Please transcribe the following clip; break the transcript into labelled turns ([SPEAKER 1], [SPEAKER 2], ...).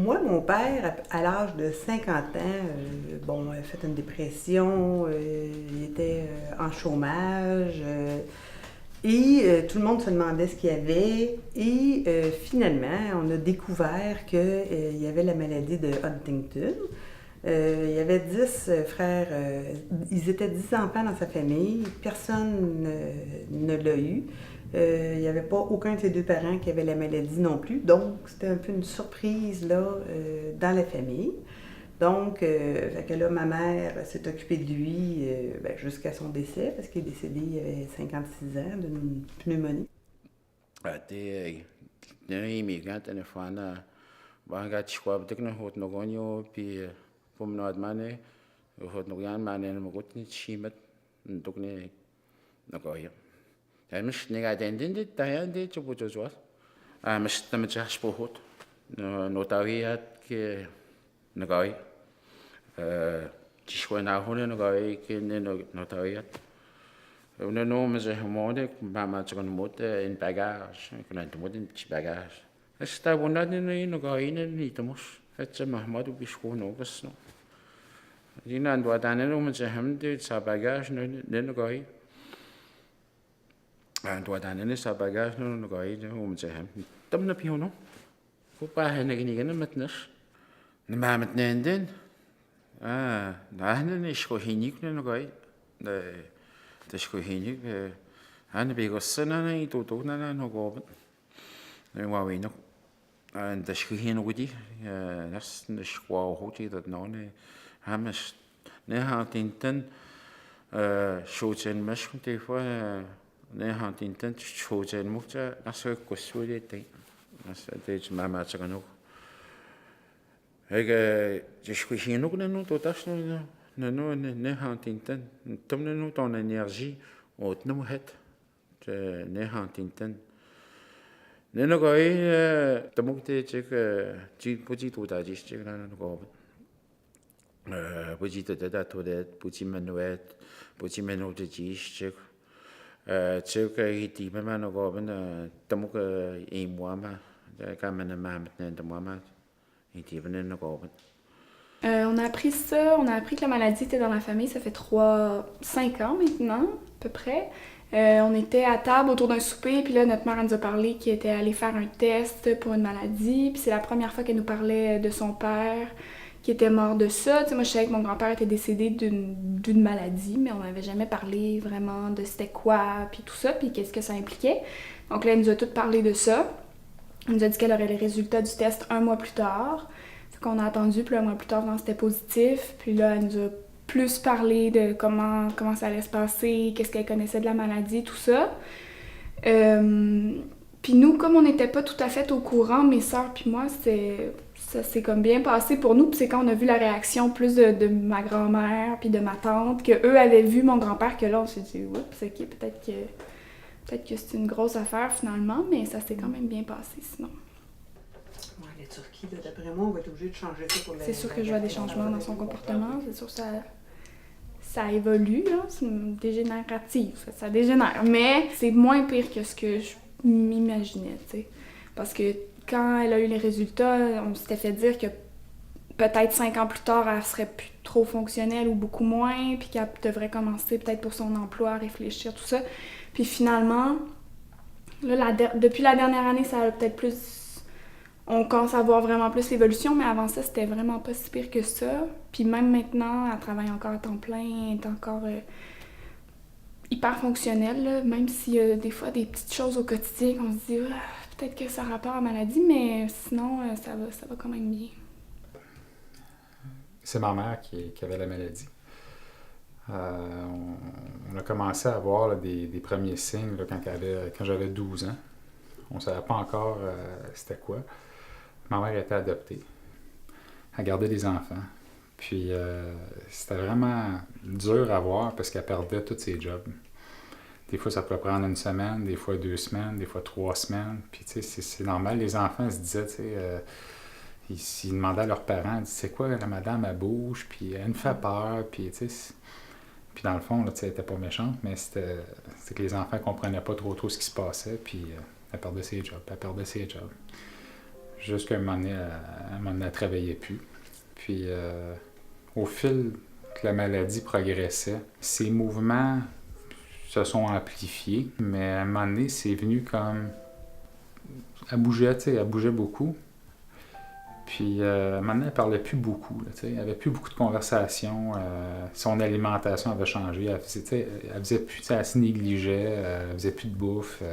[SPEAKER 1] Moi, mon père, à l'âge de 50 ans, a fait une dépression, il était en chômage, tout le monde se demandait ce qu'il y avait. Finalement, on a découvert qu'il y avait la maladie de Huntington. Il y avait 10 frères, ils étaient 10 enfants dans sa famille, personne ne l'a eu. Il n'y avait pas aucun de ses deux parents qui avait la maladie non plus, donc c'était un peu une surprise là, dans la famille. Donc, fait que là, ma mère s'est occupée de lui jusqu'à son décès, parce qu'il est décédé il avait 56 ans d'une pneumonie.
[SPEAKER 2] Det immigrant en erfaren var gaat schwab dik nog hot nog onjo pi pom no admane hot nog yan mane no gut nit schimet dok ne nogoy. Ja mis ne ga den dit da ja dit zo zo zo. Mis tam ja spohot. No tawiat ke nogoy. Tschwa na honen nogoy ke ne no tawiat. Una no mas hamode mama tsagon mot in bagage kan mot in bagage. Esta bonad ni no gain ni tamos. Hatsa mahmadu bishko no gasno. Dina and wadane no mas hamde sa bagage no gain. And wadane ni sa bagage no gain no mas ham. Tam na piono. Ko pa hene gini gana matnas. Na mamat nenden. Nahne ni shko hinik no gain. Det skulle hende han blev sådan i to na no go det var vi nok og det skulle hende ud i næsten det skulle hurtigt at nogen hamas ne har tinten shoten mesh det for ne har tinten shoten mukta altså ko sulle det altså det mamma så nok det skulle hende no to tas no ne har tinten tomne no ton energie og no het ne har tinten ne no goi tomukte je puji to da je je na no go puji to da to det puji manuet puji menu de je je ke ti ma no go ben tomuk e moi ma ka man ma ne de moi ma e ti ben no go
[SPEAKER 3] On a appris ça, on a appris que la maladie était dans la famille, ça fait 5 ans maintenant, à peu près. On était à table autour d'un souper, puis là, notre mère elle nous a parlé qu'elle était allée faire un test pour une maladie, puis c'est la première fois qu'elle nous parlait de son père qui était mort de ça. Tu sais, moi, je savais que mon grand-père était décédé d'une maladie, mais on n'avait jamais parlé vraiment de c'était quoi, puis tout ça, puis qu'est-ce que ça impliquait. Donc là, elle nous a toutes parlé de ça. Elle nous a dit qu'elle aurait les résultats du test 1 mois plus tard. Qu'on a attendu, puis un mois plus tard, c'était positif. Puis là, elle nous a plus parlé de comment ça allait se passer, qu'est-ce qu'elle connaissait de la maladie, tout ça. Puis nous, comme on n'était pas tout à fait au courant, mes sœurs puis moi, ça s'est comme bien passé pour nous. Puis c'est quand on a vu la réaction plus de ma grand-mère puis de ma tante, qu'eux avaient vu mon grand-père, que là, on s'est dit « Oups, ok, peut-être que c'est une grosse affaire finalement », mais ça s'est quand même bien passé sinon.
[SPEAKER 1] La Turquie, d'après moi, on va être obligé de changer ça pour la...
[SPEAKER 3] C'est sûr que je vois des changements dans son comportement. C'est sûr que ça évolue, là. C'est dégénératif, ça dégénère. Mais c'est moins pire que ce que je m'imaginais, tu sais. Parce que quand elle a eu les résultats, on s'était fait dire que peut-être 5 ans plus tard, elle serait plus trop fonctionnelle ou beaucoup moins, puis qu'elle devrait commencer peut-être pour son emploi à réfléchir, tout ça. Puis finalement, là, depuis la dernière année, ça a peut-être plus... On commence à voir vraiment plus l'évolution, mais avant ça, c'était vraiment pas si pire que ça. Puis même maintenant, elle travaille encore à temps plein, elle est encore hyper fonctionnelle, là. Même s'il y a des fois des petites choses au quotidien qu'on se dit peut-être que ça a rapport à la maladie, mais sinon, ça va quand même bien.
[SPEAKER 4] C'est ma mère qui avait la maladie. On a commencé à voir là, des premiers signes là, quand j'avais 12 ans. On ne savait pas encore c'était quoi. Ma mère était adoptée. Elle gardait des enfants. Puis c'était vraiment dur à voir parce qu'elle perdait tous ses jobs. Des fois, ça pouvait prendre 1 semaine, des fois 2 semaines, des fois 3 semaines. Puis tu sais, c'est normal. Les enfants se disaient, tu sais, ils demandaient à leurs parents, ils disaient, c'est quoi, la madame, elle bouge, puis elle me fait peur. Puis tu sais, puis dans le fond, là, tu sais, elle n'était pas méchante, mais c'était que les enfants ne comprenaient pas trop ce qui se passait. Puis elle perdait ses jobs, Jusqu'à un moment donné, elle ne travaillait plus. Puis, au fil que la maladie progressait, ses mouvements se sont amplifiés, mais à un moment donné, c'est venu comme... Elle bougeait beaucoup. Puis, à un moment donné, elle parlait plus beaucoup. Elle avait plus beaucoup de conversations. Son alimentation avait changé. Elle faisait plus, elle se négligeait. Elle faisait plus de bouffe.